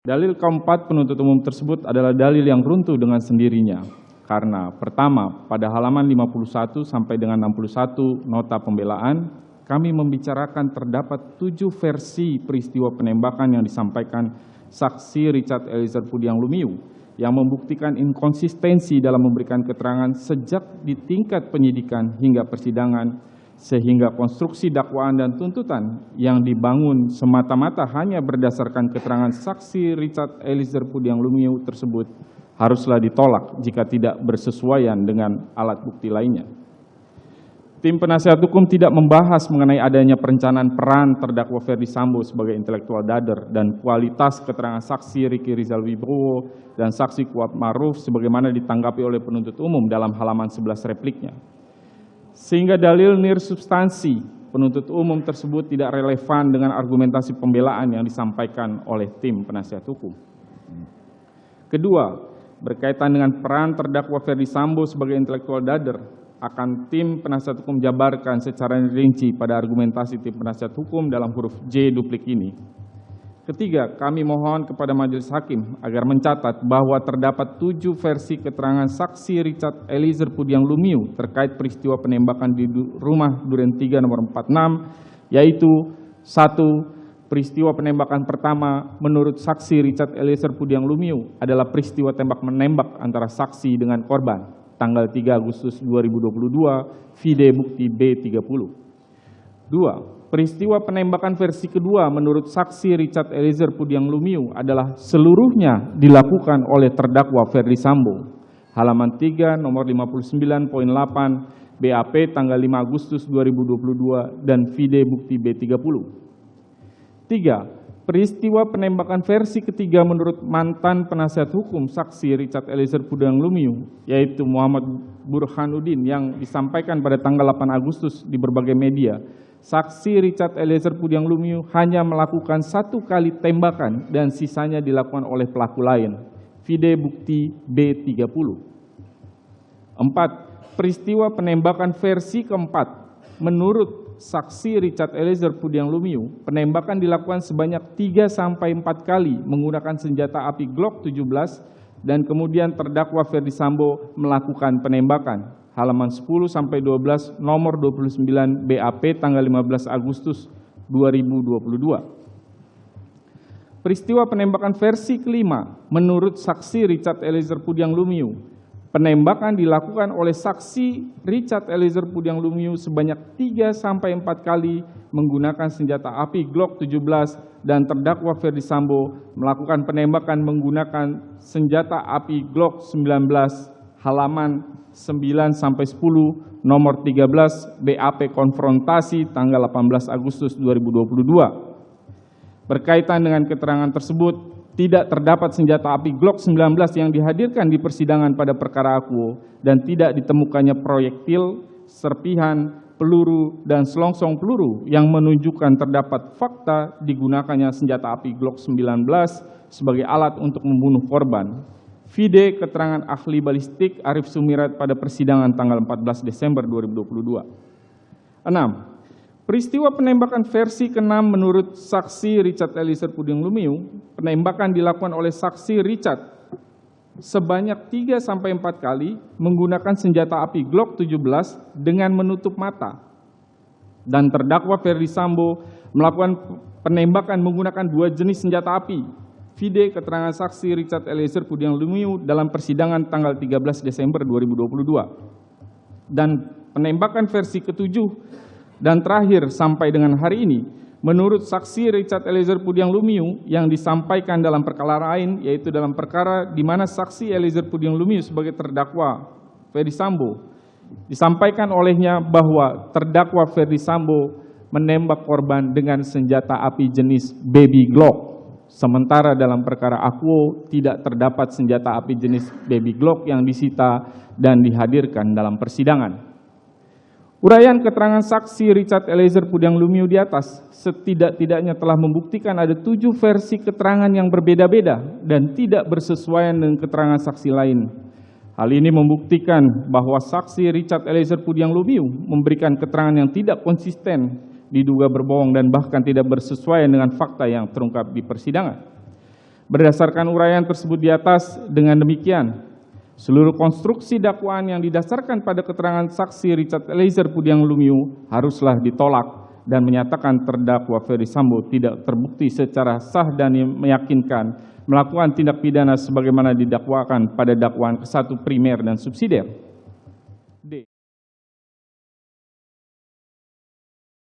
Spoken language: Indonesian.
Dalil keempat penuntut umum tersebut adalah dalil yang runtuh dengan sendirinya. Karena pertama, pada halaman 51 sampai dengan 61 nota pembelaan, kami membicarakan terdapat 7 versi peristiwa penembakan yang disampaikan saksi Richard Eliezer Pudiang Lumiu yang membuktikan inkonsistensi dalam memberikan keterangan sejak di tingkat penyidikan hingga persidangan, sehingga konstruksi dakwaan dan tuntutan yang dibangun semata-mata hanya berdasarkan keterangan saksi Richard Eliezer Pudiang Lumiu tersebut haruslah ditolak jika tidak bersesuaian dengan alat bukti lainnya. Tim penasihat hukum tidak membahas mengenai adanya perencanaan peran terdakwa Ferdy Sambo sebagai intelektual dader dan kualitas keterangan saksi Ricky Rizal Wibowo dan saksi Kuat Maruf sebagaimana ditanggapi oleh penuntut umum dalam halaman 11 repliknya. Sehingga dalil nirsubstansi penuntut umum tersebut tidak relevan dengan argumentasi pembelaan yang disampaikan oleh tim penasihat hukum. Kedua, berkaitan dengan peran terdakwa Ferdy Sambo sebagai intelektual dader, akan tim penasihat hukum jabarkan secara rinci pada argumentasi tim penasihat hukum dalam huruf J duplik ini. Ketiga, kami mohon kepada majelis hakim agar mencatat bahwa terdapat 7 versi keterangan saksi Richard Eliezer Pudiang Lumiu terkait peristiwa penembakan di rumah Duren 3 nomor 46, yaitu 1. Peristiwa penembakan pertama menurut saksi Richard Eliezer Pudiang Lumiu adalah peristiwa tembak-menembak antara saksi dengan korban tanggal 3 Agustus 2022, vide bukti B30. 2. Peristiwa penembakan versi kedua menurut saksi Richard Eliezer Pudiang Lumiu adalah seluruhnya dilakukan oleh terdakwa Ferdy Sambo. Halaman 3 nomor 59.8 BAP tanggal 5 Agustus 2022 dan vide bukti B30. 3. Peristiwa penembakan versi ketiga menurut mantan penasihat hukum saksi Richard Eliezer Pudiang Lumiu, yaitu Muhammad Burhanuddin yang disampaikan pada tanggal 8 Agustus di berbagai media. Saksi Richard Eliezer Pudiang Lumiu hanya melakukan 1 kali tembakan dan sisanya dilakukan oleh pelaku lain. Vide bukti B30. 4. Peristiwa penembakan versi keempat menurut saksi Richard Eliezer Pudiang Lumiu, penembakan dilakukan sebanyak 3-4 kali menggunakan senjata api Glock 17 dan kemudian terdakwa Ferdy Sambo melakukan penembakan. Halaman 10-12 nomor 29 BAP tanggal 15 Agustus 2022. Peristiwa penembakan versi kelima menurut saksi Richard Eliezer Pudiang Lumiu, penembakan dilakukan oleh saksi Richard Eliezer Pudiang Lumiu sebanyak 3-4 kali menggunakan senjata api Glock 17 dan terdakwa Ferdy Sambo melakukan penembakan menggunakan senjata api Glock 19 halaman 9-10 nomor 13 BAP konfrontasi tanggal 18 Agustus 2022. Berkaitan dengan keterangan tersebut, tidak terdapat senjata api Glock 19 yang dihadirkan di persidangan pada perkara akuo dan tidak ditemukannya proyektil, serpihan, peluru, dan selongsong peluru yang menunjukkan terdapat fakta digunakannya senjata api Glock 19 sebagai alat untuk membunuh korban. Vide keterangan ahli balistik Arif Sumirat pada persidangan tanggal 14 Desember 2022. 6. Peristiwa penembakan versi ke-6 menurut saksi Richard Eliezer Pudiang Lumiu, penembakan dilakukan oleh saksi Richard sebanyak 3-4 kali menggunakan senjata api Glock 17 dengan menutup mata. Dan terdakwa Ferdy Sambo melakukan penembakan menggunakan 2 jenis senjata api. Vide keterangan saksi Richard Eliezer Pudiang Lumiu dalam persidangan tanggal 13 Desember 2022. Dan penembakan versi ke-7 dan terakhir sampai dengan hari ini, menurut saksi Richard Eliezer Pudiang Lumiu yang disampaikan dalam perkara lain, yaitu dalam perkara di mana saksi Eliezer Pudiang Lumiu sebagai terdakwa Ferdy Sambo, disampaikan olehnya bahwa terdakwa Ferdy Sambo menembak korban dengan senjata api jenis baby Glock. Sementara dalam perkara akuo tidak terdapat senjata api jenis baby Glock yang disita dan dihadirkan dalam persidangan. Uraian keterangan saksi Richard Eliezer Pudiang Lumiu di atas setidak-tidaknya telah membuktikan ada 7 versi keterangan yang berbeda-beda dan tidak bersesuaian dengan keterangan saksi lain. Hal ini membuktikan bahwa saksi Richard Eliezer Pudiang Lumiu memberikan keterangan yang tidak konsisten, diduga berbohong dan bahkan tidak bersesuaian dengan fakta yang terungkap di persidangan. Berdasarkan uraian tersebut di atas, dengan demikian, seluruh konstruksi dakwaan yang didasarkan pada keterangan saksi Richard Eliezer Pudiang Lumiu haruslah ditolak dan menyatakan terdakwa Ferdy Sambo tidak terbukti secara sah dan meyakinkan melakukan tindak pidana sebagaimana didakwakan pada dakwaan ke-1 primer dan subsidiar.